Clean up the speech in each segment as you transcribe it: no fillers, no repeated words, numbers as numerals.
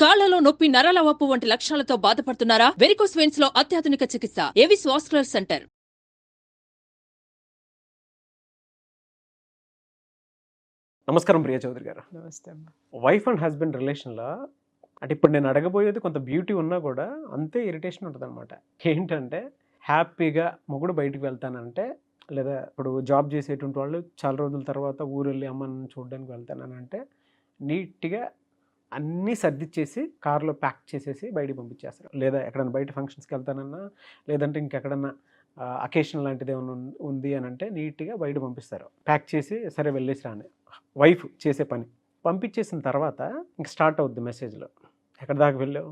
కాళ్లలో నొప్పి, నరాల వాపు వంటి లక్షణాలతో బాధపడుతున్నారా? వెరికోస్ వెయిన్స్ లో అత్యాధునిక చికిత్స ఏవిస్ వాస్కులర్ సెంటర్. నమస్కారం ప్రియా చౌదరి గారు. నమస్తే అమ్మా. వైఫ్ అండ్ హస్బెండ్ రిలేషన్లో అంటే ఇప్పుడు నేను అడగబోయేది కొంత బ్యూటీ ఉన్నా కూడా అంతే ఇరిటేషన్ ఉంటుంది అనమాట. ఏంటంటే హ్యాపీగా మొగుడు బయటికి వెళ్తానంటే, లేదా ఇప్పుడు జాబ్ చేసేటువంటి వాళ్ళు చాలా రోజుల తర్వాత ఊరు వెళ్ళి అమ్మని చూడడానికి వెళ్తానంటే నీట్గా అన్నీ సర్దిచ్చేసి కార్లో ప్యాక్ చేసేసి బయటికి పంపించేస్తారు. లేదా ఎక్కడైనా బయట ఫంక్షన్స్కి వెళ్తానన్నా, లేదంటే ఇంకెక్కడన్నా అకేషన్ లాంటిది ఏమైనా ఉంది అని అంటే నీట్గా బయట పంపిస్తారు, ప్యాక్ చేసి సరే వెళ్ళేసి రాని. వైఫ్ చేసే పని పంపించేసిన తర్వాత ఇంక స్టార్ట్ అవుద్ది మెసేజ్లో. ఎక్కడి దాకా వెళ్ళావు,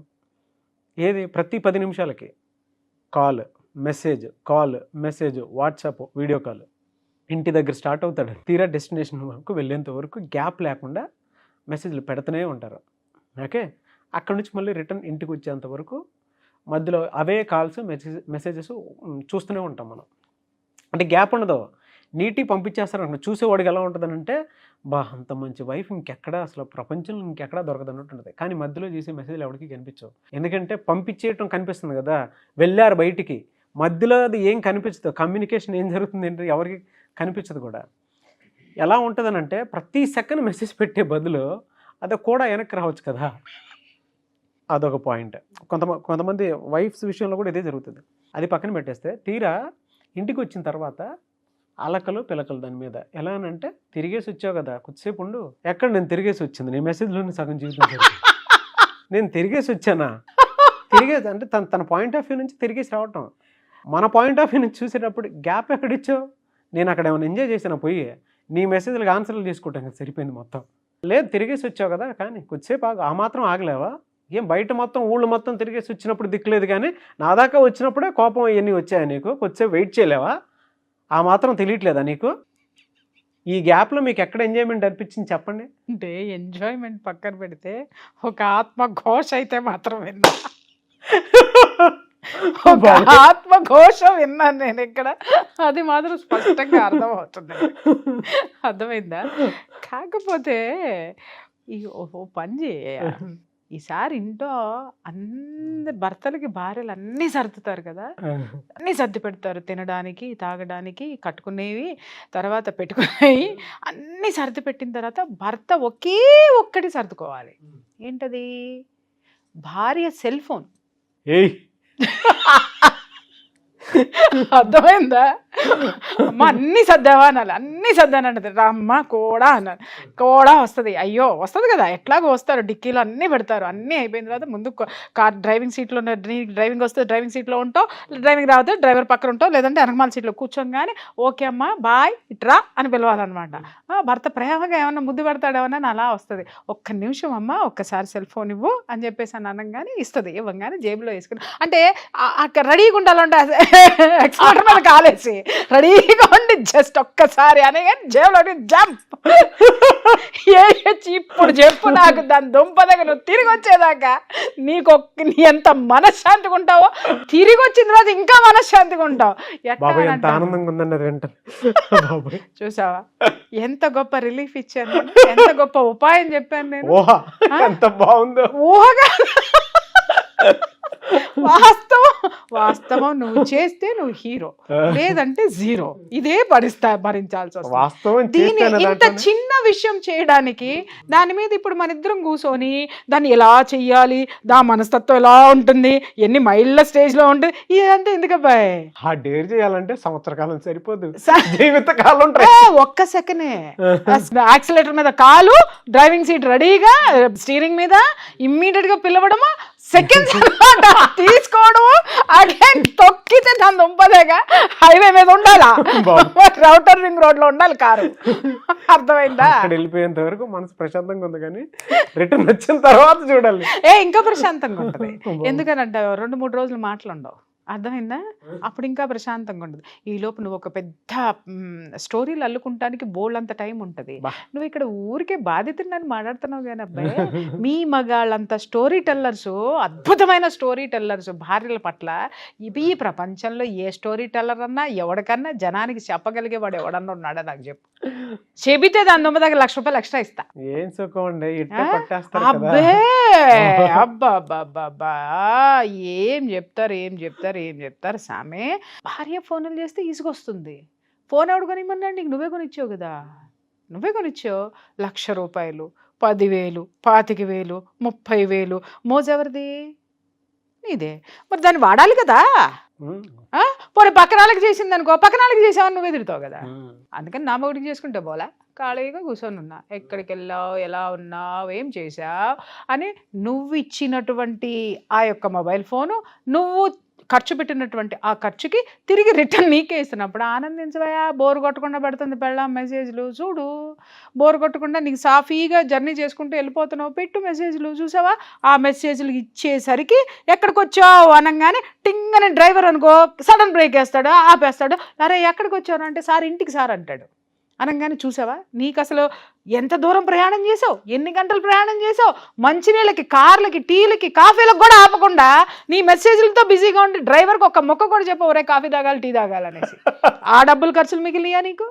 ఏది ప్రతి 10 నిమిషాలకి call message WhatsApp video call. ఇంటి దగ్గర స్టార్ట్ అవుతాడు, తీరా డెస్టినేషన్ వరకు వెళ్ళేంత వరకు గ్యాప్ లేకుండా మెసేజ్లు పెడుతూనే ఉంటారు. ఓకే, అక్కడ నుంచి మళ్ళీ రిటర్న్ ఇంటికి వచ్చేంత వరకు మధ్యలో అవే కాల్స్ మెసేజెస్ చూస్తూనే ఉంటాం మనం. అంటే గ్యాప్ ఉండదు, నీట్గా పంపించేస్తారు అన్నమాట. చూసేవాడికి ఎలా ఉంటుందని అంటే, బా అంత మంచి వైఫ్ ఇంకెక్కడ అసలు ప్రపంచంలో ఇంకెక్కడా దొరకదు అన్నట్టు ఉంటుంది. కానీ మధ్యలో చేసే మెసేజ్లు ఎవరికి కనిపించవు. ఎందుకంటే పంపించేయటం కనిపిస్తుంది కదా, వెళ్ళారు బయటికి, మధ్యలో అది ఏం కనిపించదు, కమ్యూనికేషన్ ఏం జరుగుతుంది ఏంటి ఎవరికి కనిపించదు కూడా. ఎలా ఉంటుందని అంటే ప్రతి సెకండ్ మెసేజ్ పెట్టే బదులు అది కూడా వెనక్కి రావచ్చు కదా, అదొక పాయింట్. కొంతమంది వైఫ్స్ విషయంలో కూడా ఇదే జరుగుతుంది. అది పక్కన పెట్టేస్తే తీరా ఇంటికి వచ్చిన తర్వాత అలకలు పిలకలు దాని మీద. ఎలా అని అంటే, తిరిగేసి వచ్చావు కదా కొద్దిసేపు ఉండు. ఎక్కడ నేను తిరిగేసి వచ్చింది, నేను మెసేజ్లోనే సగం జీవితం నేను తిరిగేసి వచ్చానా, తిరిగేసి అంటే తన పాయింట్ ఆఫ్ వ్యూ నుంచి తిరిగేసి రావటం. మన పాయింట్ ఆఫ్ వ్యూ నుంచి చూసేటప్పుడు గ్యాప్ ఎక్కడిచ్చావు, నేను అక్కడ ఏమైనా ఎంజాయ్ చేసినా పోయి నీ మెసేజ్లకు ఆన్సర్లు చేసుకుంటాం కదా, సరిపోయింది మొత్తం. లేదు తిరిగేసి వచ్చావు కదా, కానీ కొద్దిసేపు ఆ మాత్రం ఆగలేవా? ఏం బయట మొత్తం ఊళ్ళు మొత్తం తిరిగేసి వచ్చినప్పుడు దిక్కులేదు, కానీ నా దాకా వచ్చినప్పుడే కోపం ఇవన్నీ వచ్చాయా నీకు? కొద్దిసేపు వెయిట్ చేయలేవా? ఆ మాత్రం తెలియట్లేదా నీకు? ఈ గ్యాప్లో మీకు ఎక్కడ ఎంజాయ్మెంట్ అనిపించింది చెప్పండి. అంటే ఎంజాయ్మెంట్ పక్కన పెడితే ఒక ఆత్మ ఘోష అయితే మాత్రం విన్నా, ఒక ఆత్మ ఘోష విన్నాను నేను ఇక్కడ. అది మాత్రం స్పష్టంగా అర్థమవుతుంది, అర్థమైందా? కాకపోతే ఈ ఓ పని చేయ, ఈసారి ఇంట్లో అందరు భర్తలకి భార్యలు అన్నీ సర్దుతారు కదా, అన్నీ సర్ది పెడతారు, తినడానికి తాగడానికి కట్టుకునేవి తర్వాత పెట్టుకునేవి అన్నీ సర్ది పెట్టిన తర్వాత భర్త ఒక్కటి సర్దుకోవాలి. ఏంటది? భార్య సెల్ ఫోన్. అర్థమైందా? అమ్మ అన్నీ సర్దావా అనాలి, అన్నీ సర్దానంటది. అమ్మ కూడా అన్నాను, కూడా వస్తుంది. అయ్యో వస్తుంది కదా, ఎట్లాగో వస్తారు, డిక్కీలో అన్నీ పెడతారు. అన్నీ అయిపోయిన తర్వాత ముందు కార్ డ్రైవింగ్ సీట్లో డ్రైవింగ్ వస్తే డ్రైవింగ్ సీట్లో ఉంటావు, డ్రైవింగ్ రావద్దు డ్రైవర్ పక్కన ఉంటావు, లేదంటే వెనకమాల సీట్లో కూర్చోగానే ఓకే అమ్మ బాయ్ ఇట్రా అని పిలవాలన్నమాట. భర్త ప్రేమగా ఏమన్నా ముద్దు పెడతాడేమన్నా అలా వస్తుంది. ఒక్క నిమిషం అమ్మ ఒక్కసారి సెల్ ఫోన్ ఇవ్వు అని చెప్పేసి అని అనగానే ఇస్తుంది. ఇవ్వగానే జేబులో వేసుకుని అంటే అక్కడ రెడీగా ఉండాలంటే ఎక్స్పర్ట్ మీద కాలేసి రెడీగా ఉండి జస్ట్ ఒక్కసారి అనగానే జేబులో జంప్. ఇప్పుడు చెప్పు నాకు, దాని దుంప దగ్గర నువ్వు తిరిగి వచ్చేదాకా నీకు నీ ఎంత మనశ్శాంతిగా ఉంటావో, తిరిగి వచ్చిన తర్వాత ఇంకా మనశ్శాంతిగా ఉంటావు. చూసావా ఎంత గొప్ప రిలీఫ్ ఇచ్చాను, ఎంత గొప్ప ఉపాయం చెప్పాను నేను. ఊహగా వాస్తవం నువ్వు చేస్తే నువ్వు హీరో, లేదంటే జీరో. ఇదే భరించాల్సి వస్తుంది. దీన్ని ఇంత చిన్న విషయం చేయడానికి దాని మీద ఇప్పుడు మన ఇద్దరం కూర్చొని దాన్ని ఎలా చెయ్యాలి, దా మనస్తత్వం ఎలా ఉంటుంది, ఎన్ని మైళ్ళ స్టేజ్ లో ఉంటుంది, ఇదంతా ఎందుకబ్బాయి? డేర్ చేయాలంటే సంవత్సర కాలం సరిపోదు, జీవిత కాలం. ఒక్క సెకండే యాక్సిలేటర్ మీద కాలు, డ్రైవింగ్ సీట్ రెడీగా, స్టీరింగ్ మీద ఇమ్మీడియట్ గా పిలవడము, సెకండ్స్ తీసుకోవడం, అగైన్ తొక్కితే దాని దుంపదేగా హైవే మీద ఉండాలా, రౌటర్ రింగ్ రోడ్ లో ఉండాలి కారు. అర్థమైందా? వెళ్ళిపోయేంత వరకు మనసు ప్రశాంతంగా ఉంది, కానీ రిటర్న్ వచ్చిన తర్వాత చూడాలి ఇంకా ప్రశాంతంగా ఉంటది. ఎందుకనంటే 2-3 రోజులు మాటలు ఉండవు. అర్థమైందా? అప్పుడు ఇంకా ప్రశాంతంగా ఉండదు. ఈలోపు నువ్వు ఒక పెద్ద స్టోరీలు అల్లుకుంటానికి బోల్డంత టైం ఉంటుంది. బా. నువ్వు ఇక్కడ ఊరికే బాధితుడిని మాట్లాడుతున్నావు కానీ అబ్బాయి, మీ మగాళ్ళంత స్టోరీ టెల్లర్స్, అద్భుతమైన స్టోరీ టెల్లర్స్ భార్యల పట్ల ఇవి ఈ ప్రపంచంలో ఏ స్టోరీ టెల్లర్ అన్నా ఎవడికన్నా జనానికి చెప్పగలిగేవాడు ఎవడన్నా ఉన్నాడా నాకు చెప్పు. చెబితే దాని దగ్గర ₹1,00,000 ఎక్స్ట్రా ఇస్తా. ఏం సుఖం అండి, ఇట్ట ఆ? కొట్టేస్తారు కదా. అబ్బే అబ్బా ఏం చెప్తారు సామే. భార్య ఫోన్లు చేస్తే ఈసుకొస్తుంది. ఫోన్ ఎవడు కొనిమ్మన్నాడు? నీకు నువ్వే కొనిచ్చావు కదా, నువ్వే కొనిచ్చావు. ₹1,00,000, 10,000, 25,000, 30,000 మోజెవరిది? నీదే. మరి దాన్ని వాడాలి కదా. ఉమ్, పోనీ పక్కనాళ్ళకి చేసింది అనుకో, పక్కనాళ్ళకి చేసావని నువ్వే తిడతావు కదా. ఉమ్. అందుకని నా మొగుడికి చేసుకుంటే పోలా, ఖాళీగా కూర్చొని ఉన్నా. ఎక్కడికి వెళ్ళావు, ఎలా ఉన్నావు, ఏం చేసావు అని నువ్వు ఇచ్చినటువంటి ఆ యొక్క మొబైల్ ఫోను, నువ్వు ఖర్చు పెట్టినటువంటి ఆ ఖర్చుకి తిరిగి రిటర్న్ నీకే ఇస్తున్నప్పుడు ఆనందించవయా. బోర్ కొట్టకుండా పెడుతుంది పెళ్ళాం మెసేజ్లు చూడు. బోర్ కొట్టకుండా నీకు సాఫీగా జర్నీ చేసుకుంటూ వెళ్ళిపోతున్నావు, పెట్టు మెసేజ్లు. చూసావా, ఆ మెసేజ్లు ఇచ్చేసరికి ఎక్కడికి వచ్చావు అనగానే టింగ్ అని డ్రైవర్ అనుకో సడన్ బ్రేక్ వేస్తాడు, ఆపేస్తాడు. అరే ఎక్కడికి వచ్చాను అంటే సార్ ఇంటికి సార్ అంటాడు. అనగానే చూసావా, నీకు అసలు ఎంత దూరం ప్రయాణం చేసావు, ఎన్ని గంటలు ప్రయాణం చేసావు, మంచినీళ్ళకి, కార్లకి, టీలకి, కాఫీలకు కూడా ఆపకుండా నీ మెసేజ్లతో బిజీగా ఉండి డ్రైవర్కి ఒక మొక్క కూడా చెప్పవు, రే కాఫీ తాగాలి, టీ తాగాలనేసి. ఆ డబ్బులు ఖర్చులు మిగిలియా నీకు?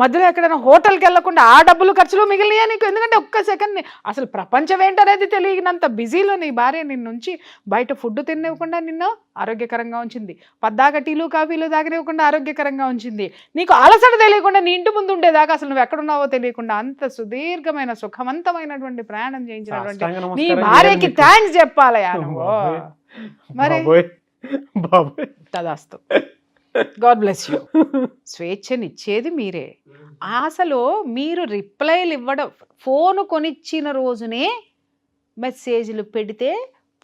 మధ్యలో ఎక్కడైనా హోటల్కి వెళ్ళకుండా ఆ డబ్బులు ఖర్చులు మిగిలియా నీకు? ఎందుకంటే ఒక్క సెకండ్ అసలు ప్రపంచం ఏంటనేది తెలియనంత బిజీలో నీ భార్య నిన్నుంచి బయట ఫుడ్ తినివ్వకుండా నిన్ను ఆరోగ్యకరంగా ఉంచింది, పద్దాక టీలు కాఫీలు తాగనివ్వకుండా ఆరోగ్యకరంగా ఉంచింది, నీకు అలసట తెలియకుండా నీ ఇంటి ముందు ఉండేదాకా అసలు నువ్వు ఎక్కడున్నావో తెలియకుండా అంత సుదీర్ఘమైన సుఖవంతమైనటువంటి ప్రయాణం చేయించినటువంటి సాష్టాంగ నీ నమస్కారం భార్యకి చేయండి. థ్యాంక్స్ చెప్పాలయా నువ్వు. మరి బాబోయ్, బాబోయ్. తదాస్తు. God bless you. స్వేచ్ఛనిచ్చేది మీరే. అసలు మీరు రిప్లైలు ఇవ్వడం, ఫోను కొనిచ్చిన రోజునే మెసేజ్లు పెడితే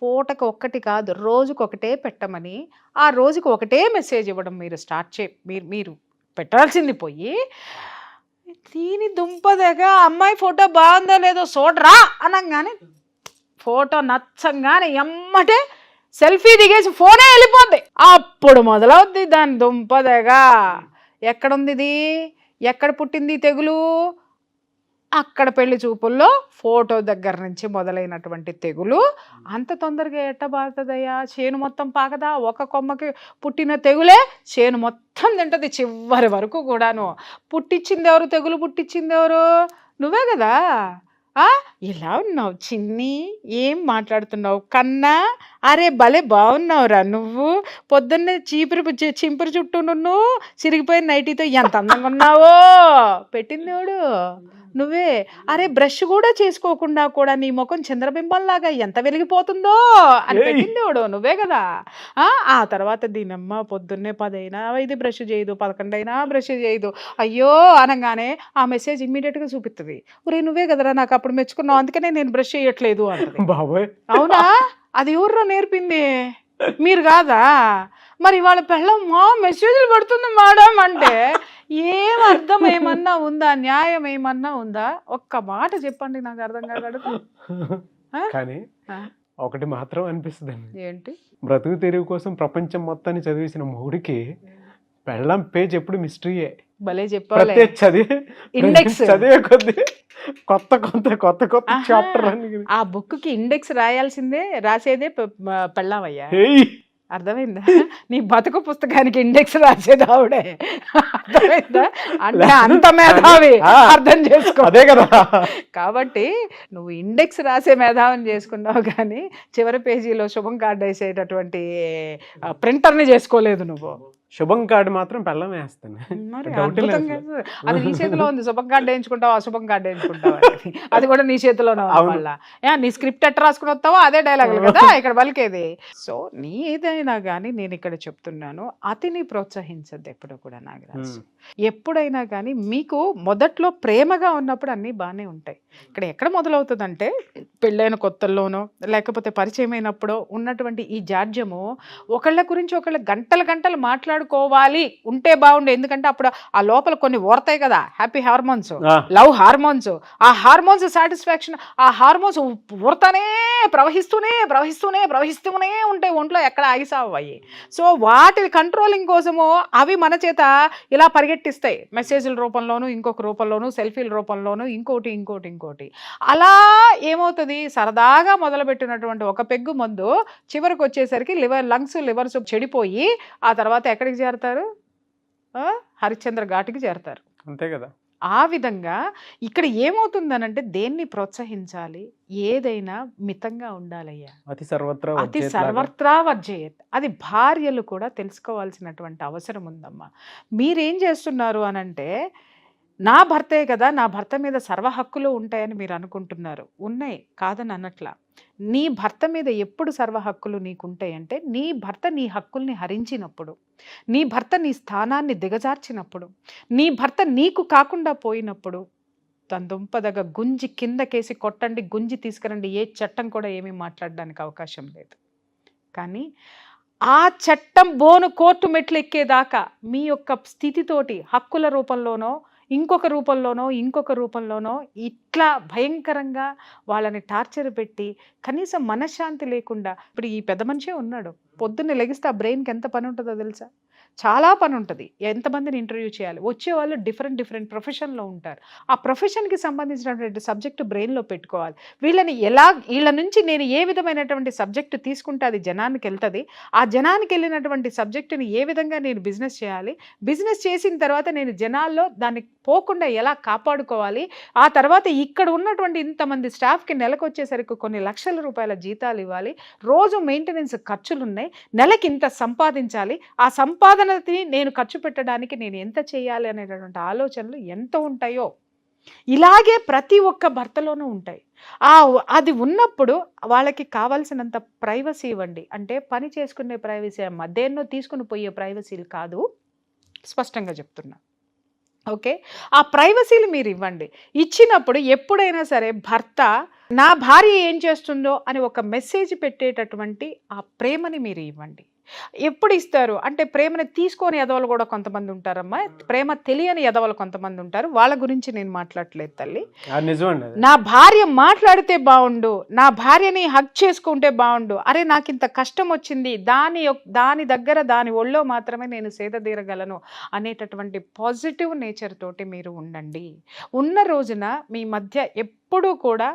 పూటకు ఒక్కటి కాదు రోజుకు ఒకటే పెట్టమని, ఆ రోజుకు ఒకటే మెసేజ్ ఇవ్వడం మీరు స్టార్ట్ మీరు పెట్టాల్సింది పోయి, దీని దుంపదగా అమ్మాయి ఫోటో బాగుందో లేదో చూడరా అనగానే ఫోటో నచ్చంగానే ఎమ్మటే సెల్ఫీ దిగేసి ఫోనే వెళ్ళిపోద్ది. అప్పుడు మొదలవుద్ది దాని దుంపదగా. ఎక్కడుంది ఇది, ఎక్కడ పుట్టింది తెగులు? అక్కడ పెళ్లి చూపుల్లో ఫోటో దగ్గర నుంచి మొదలైనటువంటి తెగులు అంత తొందరగా ఎట్ట పాకుతుందయ్యా? చేను మొత్తం పాకదా? ఒక కొమ్మకి పుట్టిన తెగులే చేను మొత్తం తింటది చివరి వరకు కూడాను. పుట్టించింది ఎవరు? తెగులు పుట్టించింది ఎవరు? నువ్వే కదా. ఇలా ఉన్నావు చిన్ని, ఏం మాట్లాడుతున్నావు కన్నా? అరే భలే బాగున్నావురా నువ్వు, పొద్దున్నే చింపురు చుట్టూ నువ్వు చిరిగిపోయిన నైటీతో ఎంత అందంగా ఉన్నావో పెట్టింది ఎవడు? నువ్వే. అరే బ్రష్ కూడా చేసుకోకుండా కూడా నీ ముఖం చంద్రబింబంలాగా ఎంత వెలిగిపోతుందో అని పెట్టింది ఎవడు? నువ్వే కదా. ఆ తర్వాత దీనమ్మ పొద్దున్నే 10 అయినా 5 బ్రష్ చేయదు, 11 అయినా బ్రష్ చేయదు, అయ్యో అనగానే ఆ మెసేజ్ ఇమ్మీడియట్గా చూపిస్తుంది, ఒరే నువ్వే కదరా నాకు అప్పుడు మెచ్చుకున్నావు అందుకనే నేను బ్రష్ చేయట్లేదు అంటది. బాబోయ్. అవునా? అది ఎవరో నేర్పింది, మీరు కాదా? మరి వాళ్ళ పిల్లం మా మెసేజ్లు పడుతుంది మేడం అంటే ఏం అర్థం ఏమన్నా ఉందా? న్యాయం ఏమన్నా ఉందా? ఒక్క మాట చెప్పండి, నాకు అర్థం కాదు. కానీ ఒకటి మాత్రం అనిపిస్తుంది, ఏంటి? బ్రతుకు తెరువు కోసం ప్రపంచం మొత్తాన్ని చదివేసిన మూడికి పెళ్ళం పేజ్ ఎప్పుడు మిస్టరీయే. భలే చెప్పాలి. ప్రతి ఇండెక్స్ చదివే కొద్ది కొత్త చాప్టర్ ఆ బుక్ కి ఇండెక్స్ రాసేదే పెళ్ళామయ్యా. అర్థమైందా? నీ బతుకు పుస్తకానికి ఇండెక్స్ రాసేది ఆవిడే. అర్థమైందా? అంటే అంత మేధావి, అర్థం చేసుకో. అదే కదా. కాబట్టి నువ్వు ఇండెక్స్ రాసే మేధావిని చేసుకున్నావు కానీ చివరి పేజీలో శుభం కార్డు వేసేటటువంటి ప్రింటర్ని చేసుకోలేదు నువ్వు. శుభం కార్డు మాత్రం పెళ్ళం వేస్తాను. మరి అద్భుతంగా అది నీ చేతిలో ఉంది. శుభం కార్డు వేయించుకుంటావు, అశుభం కార్డు వేయించుకుంటావు, అది కూడా నీ చేతిలోనే ఉంది. మళ్ళా నీ స్క్రిప్ట్ ఎట్లా రాసుకుని వస్తావో అదే డైలాగులు కదా ఇక్కడ పలికేది. సో నీ ఏదైనా కానీ నేను ఇక్కడ చెప్తున్నాను, అతిని ప్రోత్సహించద్దు ఎప్పుడు కూడా నాగరాజు. ఎప్పుడైనా కానీ మీకు మొదట్లో ప్రేమగా ఉన్నప్పుడు అన్నీ బాగానే ఉంటాయి. ఇక్కడ ఎక్కడ మొదలవుతుందంటే పెళ్ళైన కొత్తల్లోనో లేకపోతే పరిచయం అయినప్పుడో ఉన్నటువంటి ఈ జాడ్యము, ఒకళ్ళ గురించి ఒకళ్ళు గంటలు మాట్లాడు మాట్లాడుకోవాలి, ఉంటే బాగుండు. ఎందుకంటే అప్పుడు ఆ లోపల కొన్ని ఓడతాయి కదా, హ్యాపీ హార్మోన్స్, ఆ, లవ్ హార్మోన్స్. ఆ హార్మోన్స్ సాటిస్ఫాక్షన్, ఆ హార్మోన్స్ ఊరుతానే ప్రవహిస్తూనే ఉంటాయి ఒంట్లో, ఎక్కడ ఆగిసావు అయ్యి. సో వాటి కంట్రోలింగ్ కోసము అవి మన చేత ఇలా పరిగెట్టిస్తాయి, మెసేజ్ల రూపంలోనూ, ఇంకొక రూపంలోనూ, సెల్ఫీల రూపంలోనూ, ఇంకోటి. అలా ఏమవుతుంది, సరదాగా మొదలుపెట్టినటువంటి ఒక పెగ్గు మందు చివరికి వచ్చేసరికి లివర్స్ చెడిపోయి ఆ తర్వాత ఎక్కడికి చేరతారు, హరిశ్చంద్ర ఘాటికి చేరతారు. అంతే కదా. ఆ విధంగా ఇక్కడ ఏమవుతుందనంటే దేన్ని ప్రోత్సహించాలి, ఏదైనా మితంగా ఉండాలయ్యా. అతి సర్వత్రా అతి వర్జేత్ లాగా. సర్వత్రా వర్జయేత్. అది భార్యలు కూడా తెలుసుకోవాల్సినటువంటి అవసరం ఉందమ్మా. మీరేం చేస్తున్నారు అనంటే, నా భర్తే కదా, నా భర్త మీద సర్వ హక్కులు ఉంటాయని మీరు అనుకుంటున్నారు. ఉన్నాయి, కాదని అనట్లా. నీ భర్త మీద ఎప్పుడు సర్వ హక్కులు నీకుంటాయంటే, నీ భర్త నీ హక్కుల్ని హరించినప్పుడు, నీ భర్త నీ స్థానాన్ని దిగజార్చినప్పుడు, నీ భర్త నీకు కాకుండా పోయినప్పుడు, తన దుంపదగ గుంజి కిందకేసి కొట్టండి, గుంజి తీసుకురండి, ఏ చట్టం కూడా ఏమీ మాట్లాడడానికి అవకాశం లేదు. కానీ ఆ చట్టం బోను కోర్టు మెట్లు ఎక్కేదాకా మీ యొక్క స్థితితోటి హక్కుల రూపంలోనో, ఇంకొక రూపంలోనో ఇట్లా భయంకరంగా వాళ్ళని టార్చర్ పెట్టి కనీసం మనశ్శాంతి లేకుండా, ఇప్పుడు ఈ పెద్ద మనిషే ఉన్నాడు, పొద్దున్నే లెగిస్తే ఆ బ్రెయిన్కి ఎంత పని ఉంటుందో తెలుసా, చాలా పని ఉంటుంది. ఎంతమందిని ఇంటర్వ్యూ చేయాలి, వచ్చేవాళ్ళు డిఫరెంట్ ప్రొఫెషన్లో ఉంటారు. ఆ ప్రొఫెషన్కి సంబంధించినటువంటి సబ్జెక్టు బ్రెయిన్లో పెట్టుకోవాలి. వీళ్ళ నుంచి నేను ఏ విధమైనటువంటి సబ్జెక్టు తీసుకుంటే అది జనానికి వెళ్తుంది, ఆ జనానికి వెళ్ళినటువంటి సబ్జెక్టుని ఏ విధంగా నేను బిజినెస్ చేయాలి, బిజినెస్ చేసిన తర్వాత నేను జనాల్లో దాన్ని పోకుండా ఎలా కాపాడుకోవాలి, ఆ తర్వాత ఇక్కడ ఉన్నటువంటి ఇంతమంది స్టాఫ్కి నెలకు వచ్చేసరికి కొన్ని లక్షల రూపాయల జీతాలు ఇవ్వాలి, రోజు మెయింటెనెన్స్ ఖర్చులు ఉన్నాయి, నెలకి ఇంత సంపాదించాలి, ఆ సంపాదనని నేను ఖర్చు పెట్టడానికి నేను ఎంత చేయాలి అనేటటువంటి ఆలోచనలు ఎంత ఉంటాయో ఇలాగే ప్రతి ఒక్క భర్తలోనూ ఉంటాయి. అది ఉన్నప్పుడు వాళ్ళకి కావాల్సినంత ప్రైవసీ ఇవ్వండి. అంటే పని చేసుకునే ప్రైవసీ అమ్మ, దేన్నో తీసుకుని పోయే ప్రైవసీలు కాదు, స్పష్టంగా చెప్తున్నా. ఓకే, ఆ ప్రైవసీలు మీరు ఇవ్వండి. ఇచ్చినప్పుడు ఎప్పుడైనా సరే భర్త నా భార్య ఏం చేస్తుందో అని ఒక మెసేజ్ పెట్టేటటువంటి ఆ ప్రేమని మీరు ఇవ్వండి. ఎప్పుడు ఇస్తారు అంటే, ప్రేమని తీసుకొని ఎదవలు కూడా కొంతమంది ఉంటారమ్మా, ప్రేమ తెలియని ఎదవలు కొంతమంది ఉంటారు, వాళ్ళ గురించి నేను మాట్లాడలేదు తల్లి. నా భార్య మాట్లాడితే బాగుండు, నా భార్యని హక్ చేసుకుంటే బాగుండు, అరే నాకు ఇంత కష్టం వచ్చింది, దాని దగ్గర దాని ఒళ్ళో మాత్రమే నేను సేదతీరగలను అనేటటువంటి పాజిటివ్ నేచర్ తోటి మీరు ఉండండి. ఉన్న రోజున మీ మధ్య ఎప్పుడూ కూడా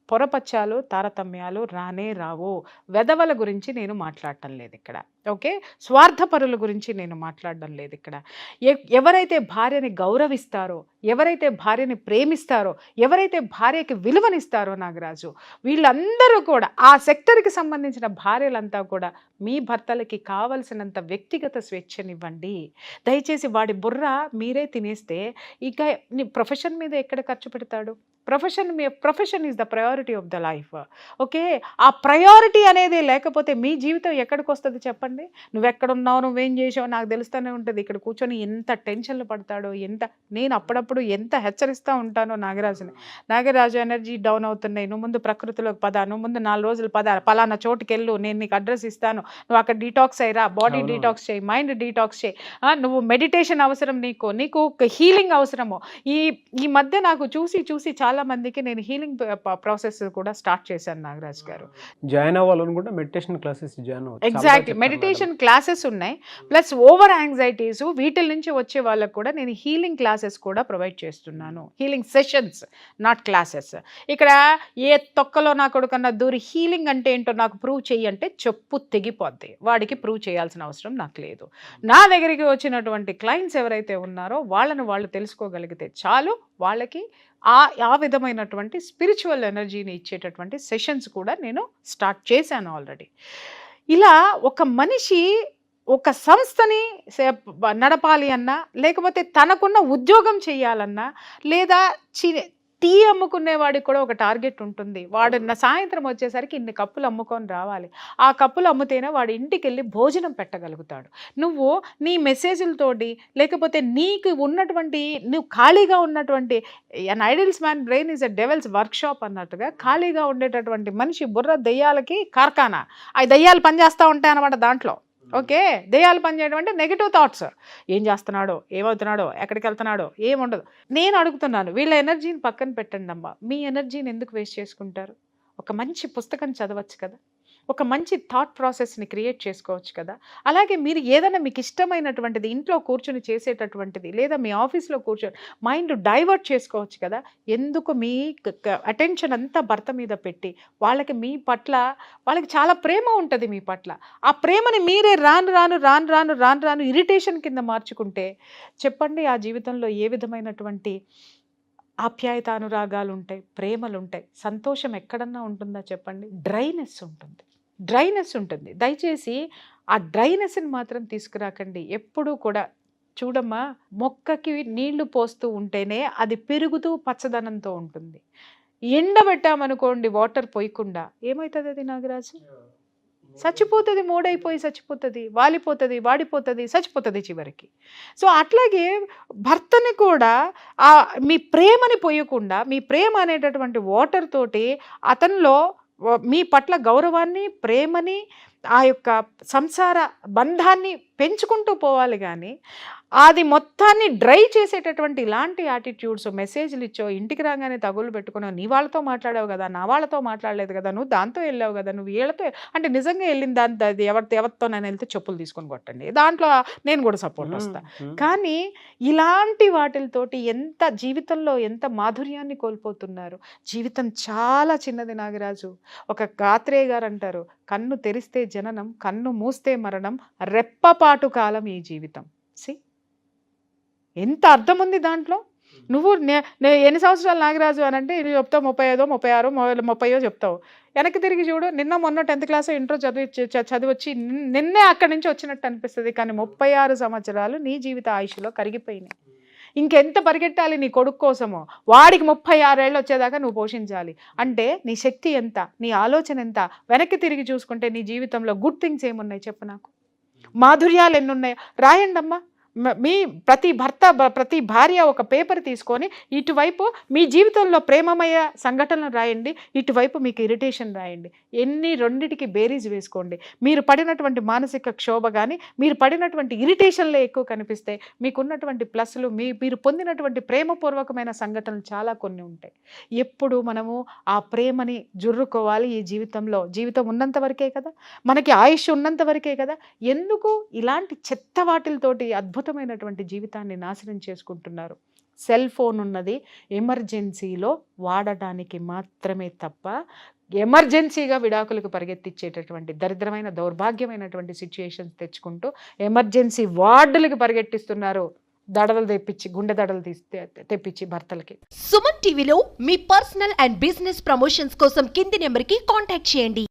పొరపచ్చాలు, తారతమ్యాలు రానే రావు. వెధవల గురించి నేను మాట్లాడటం లేదు ఇక్కడ. ఓకే, స్వార్థపరుల గురించి నేను మాట్లాడడం లేదు ఇక్కడ. ఎవరైతే భార్యని గౌరవిస్తారో, ఎవరైతే భార్యని ప్రేమిస్తారో, ఎవరైతే భార్యకి విలువనిస్తారో నాగరాజు, వీళ్ళందరూ కూడా ఆ సెక్టర్కి సంబంధించిన భార్యలంతా కూడా మీ భర్తలకి కావలసినంత వ్యక్తిగత స్వేచ్ఛనివ్వండి. దయచేసి వాడి బుర్ర మీరే తినేస్తే ఇక ప్రొఫెషన్ మీద ఎక్కడ ఖర్చు పెడతాడు? Profession is the priority of the life. Okay, ఆ ప్రయారిటీ అనేది లేకపోతే మీ జీవితం ఎక్కడికి వస్తుంది చెప్పండి? నువ్వెక్కడున్నావు, నువ్వేం చేసావు నాకు తెలుస్తూనే ఉంటుంది. ఇక్కడ కూర్చొని ఎంత టెన్షన్లు పడతాడో, నేను అప్పుడప్పుడు ఎంత హెచ్చరిస్తూ ఉంటానో నాగరాజు ఎనర్జీ డౌన్ అవుతున్నాయి, నువ్వు ముందు ప్రకృతిలోకి పద, నువ్వు ముందు 4 రోజులు పద, పలానా చోటుకి వెళ్ళు, నేను నీకు అడ్రస్ ఇస్తాను, నువ్వు అక్కడ డీటాక్స్ అయ్యిరా, బాడీ డీటాక్స్ చేయి, మైండ్ డీటాక్స్ చేయి, నువ్వు మెడిటేషన్ అవసరం, నీకు హీలింగ్ అవసరము. ఈ మధ్య నాకు చూసి చాలా మందికి నేను హీలింగ్ ప్రాసెస్ కూడా స్టార్ట్ చేశాను నాగరాజ్ గారు. జాయిన్ అవ్వాలనుకుంటే మెడిటేషన్ క్లాసెస్ జాయిన్ అవ్వచ్చు. ఎగ్జాక్ట్లీ, మెడిటేషన్ క్లాసెస్ ఉన్నాయి, ప్లస్ ఓవర్ యాంగ్జైటీస్ వీటి నుంచి వచ్చే వాళ్ళకు కూడా నేను హీలింగ్ క్లాసెస్ కూడా ప్రొవైడ్ చేస్తున్నాను. Healing sessions, not classes. ఇక్కడ ఏ తొక్కలో నా కొడుకన్నా దూరి హీలింగ్ అంటే ఏంటో నాకు ప్రూవ్ చెయ్యి అంటే చెప్పు తెగిపోద్ది. వాడికి ప్రూవ్ చేయాల్సిన అవసరం నాకు లేదు. నా దగ్గరికి వచ్చినటువంటి క్లయింట్స్ ఎవరైతే ఉన్నారో వాళ్ళు తెలుసుకోగలిగితే చాలు, వాళ్ళకి ఆ విధమైనటువంటి స్పిరిచువల్ ఎనర్జీని ఇచ్చేటటువంటి సెషన్స్ కూడా నేను స్టార్ట్ చేశాను ఆల్రెడీ. ఇలా ఒక మనిషి ఒక సంస్థని నడపాలి అన్నా, లేకపోతే తనకున్న ఉద్యోగం చేయాలన్నా, లేదా టీ అమ్ముకునేవాడికి కూడా ఒక టార్గెట్ ఉంటుంది. వాడు సాయంత్రం వచ్చేసరికి ఇన్ని కప్పులు అమ్ముకొని రావాలి, ఆ కప్పులు అమ్ముతేనే వాడు ఇంటికి వెళ్ళి భోజనం పెట్టగలుగుతాడు. నువ్వు నీ మెసేజ్లతోటి, లేకపోతే నువ్వు ఖాళీగా ఉన్నటువంటి an idles man brain is a devil's workshop అన్నట్టుగా, ఖాళీగా ఉండేటటువంటి మనిషి బుర్ర దెయ్యాలకి కార్ఖానా. ఆ దెయ్యాలు పనిచేస్తూ ఉంటాయి అన్నమాట దాంట్లో. ఓకే, దెయ్యాలు పనిచేయడం అంటే నెగిటివ్ థాట్స్. ఏం చేస్తున్నాడో, ఏమవుతున్నాడో, ఎక్కడికి వెళ్తున్నాడో ఏముండదు. నేను అడుగుతున్నాను, వీళ్ళ ఎనర్జీని పక్కన పెట్టండి అమ్మా, మీ ఎనర్జీని ఎందుకు వేస్ట్ చేసుకుంటారు? ఒక మంచి పుస్తకం చదవచ్చు కదా, ఒక మంచి థాట్ ప్రాసెస్ని క్రియేట్ చేసుకోవచ్చు కదా. అలాగే మీరు ఏదైనా మీకు ఇష్టమైనటువంటిది ఇంట్లో కూర్చొని చేసేటటువంటిది, లేదా మీ ఆఫీస్లో కూర్చొని మైండ్ డైవర్ట్ చేసుకోవచ్చు కదా. ఎందుకు మీ అటెన్షన్ అంతా భర్త మీద పెట్టి, వాళ్ళకి మీ పట్ల వాళ్ళకి చాలా ప్రేమ ఉంటుంది మీ పట్ల, ఆ ప్రేమని మీరే రాను రాను రాను రాను రాను రాను ఇరిటేషన్ కింద మార్చుకుంటే చెప్పండి, ఆ జీవితంలో ఏ విధమైనటువంటి ఆప్యాయత అనురాగాలు ఉంటాయి, ప్రేమలు ఉంటాయి, సంతోషం ఎక్కడన్నా ఉంటుందా చెప్పండి? డ్రైనెస్ ఉంటుంది, డ్రైనెస్ ఉంటుంది. దయచేసి ఆ డ్రైనెస్ని మాత్రం తీసుకురాకండి ఎప్పుడూ కూడా. చూడమ్మా, మొక్కకి నీళ్లు పోస్తూ ఉంటేనే అది పెరుగుతూ పచ్చదనంతో ఉంటుంది. ఎండబెట్టామనుకోండి వాటర్ పోయకుండా, ఏమవుతుంది అది నాగరాజు? చచ్చిపోతుంది, మోడైపోయి చచ్చిపోతుంది, వాలిపోతుంది, వాడిపోతుంది, చచ్చిపోతుంది చివరికి. సో అట్లాగే భర్తని కూడా మీ ప్రేమని పోయకుండా, మీ ప్రేమ అనేటటువంటి వాటర్ తోటి అతనిలో మీ పట్ల గౌరవాన్ని, ప్రేమని, ఆ యొక్క సంసార బంధాన్ని పెంచుకుంటూ పోవాలి. కానీ అది మొత్తాన్ని డ్రై చేసేటటువంటి ఇలాంటి యాటిట్యూడ్స్, మెసేజ్లు ఇచ్చో, ఇంటికి రాగానే తగులు పెట్టుకున్నావు, నీ వాళ్ళతో మాట్లాడావు కదా, నా వాళ్ళతో మాట్లాడలేదు కదా, నువ్వు దాంతో వెళ్ళావు కదా, నువ్వు వీళ్ళతో అంటే నిజంగా వెళ్ళిన దాంతో అది ఎవరితో నేను వెళ్తే చెప్పులు తీసుకొని కొట్టండి, దాంట్లో నేను కూడా సపోర్ట్ వస్తా. కానీ ఇలాంటి వాటితోటి ఎంత జీవితంలో ఎంత మాధుర్యాన్ని కోల్పోతున్నారు. జీవితం చాలా చిన్నది నాగరాజు. ఒక గాత్రేయ గారు అంటారు, కన్ను తెరిస్తే జననం, కన్ను మూస్తే మరణం, రెప్పపాటు కాలం ఈ జీవితం. ఎంత అర్థం ఉంది దాంట్లో. నువ్వు ఎన్ని సంవత్సరాలు నాగరాజు అని అంటే ఇది చెప్తావు, 35, 36, 30 చెప్తావు. వెనక్కి తిరిగి చూడు, నిన్న మొన్న 10th క్లాస్ ఇంట్రో చదివచ్చి నిన్నే అక్కడి నుంచి వచ్చినట్టు అనిపిస్తుంది. కానీ 36 సంవత్సరాలు నీ జీవిత ఆయుష్లో కరిగిపోయినాయి. ఇంకెంత పరిగెట్టాలి నీ కొడుకు కోసమో? వాడికి 36 ఏళ్ళు వచ్చేదాకా నువ్వు పోషించాలి అంటే నీ శక్తి ఎంత, నీ ఆలోచన ఎంత? వెనక్కి తిరిగి చూసుకుంటే నీ జీవితంలో గుడ్ థింగ్స్ ఏమున్నాయి చెప్పు నాకు? మాధుర్యాలు ఎన్నున్నాయో రాయండి అమ్మా. మీ ప్రతి భర్త, ప్రతి భార్య ఒక పేపర్ తీసుకొని ఇటువైపు మీ జీవితంలో ప్రేమమయ సంఘటనలు రాయండి, ఇటువైపు మీకు ఇరిటేషన్ రాయండి. రెండిటికి బేరీజ్ వేసుకోండి. మీరు పడినటువంటి మానసిక క్షోభ కానీ, మీరు పడినటువంటి ఇరిటేషన్లే ఎక్కువ కనిపిస్తాయి. మీకున్నటువంటి ప్లస్లు, మీరు పొందినటువంటి ప్రేమపూర్వకమైన సంఘటనలు చాలా కొన్ని ఉంటాయి. ఎప్పుడు మనము ఆ ప్రేమని జుర్రుకోవాలి ఈ జీవితంలో. జీవితం ఉన్నంత వరకే కదా, మనకి ఆయుష్ ఉన్నంత వరకే కదా. ఎందుకు ఇలాంటి చెత్త వాటిలతోటి అద్భుతమైనటువంటి జీవితాన్ని నాశనం చేసుకుంటున్నారు? సెల్ ఫోన్ ఉన్నది ఎమర్జెన్సీలో వాడటానికి మాత్రమే తప్ప ఎమర్జెన్సీగా విడాకులకు పరిగెత్తించేటటువంటి దరిద్రమైన దౌర్భాగ్యమైనటువంటి సిచ్యుయేషన్స్ తెచ్చుకుంటూ ఎమర్జెన్సీ వార్డులకు పరిగెట్టిస్తున్నారు. దడలు తెప్పించి, గుండె దడలు తెప్పించి భర్తలకి. సుమన్ టీవీలో మీ పర్సనల్ అండ్ బిజినెస్ ప్రమోషన్స్ కోసం కింది నెంబర్కి కాంటాక్ట్ చేయండి.